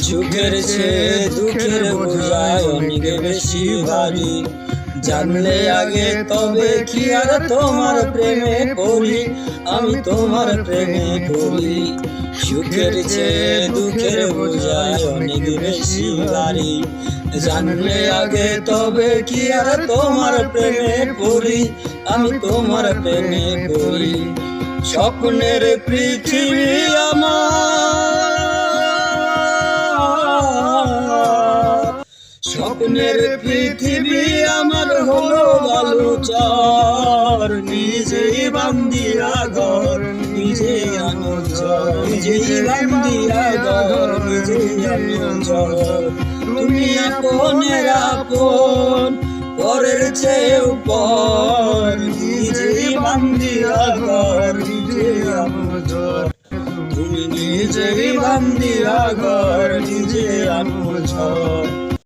সুখের চেয়ে দুঃখের বোঝায় অনেক বেশি ভারী। জানলে আগে তবে কি আর তোমার প্রেমে পড়ি, আমি তোমার প্রেমে পড়ি। সুখের চেয়ে দুঃখের বোঝায় অনেক বেশি ভারী। জানলে আগে তবে কি আর তোমার প্রেমে পড়ি, আমি তোমার প্রেমে পড়ি। স্বপ্নের পৃথিবী আমার, স্বপ্নের পৃথিবী আমার হলো বালুচর। নিজেই বান্দিয়া ঘর, নিজেই আনো ঝড়, নিজেই বান্দিয়া ঘর, নিজেই আনো ঝড়। তুমি আপনের আপন, পরের চেয়েও পর। নিজেই বান্দিয়া ঘর, নিজেই আনো ঝড়। তুমি নিজেই বান্দিয়া ঘর, নিজেই আনো ঝড়।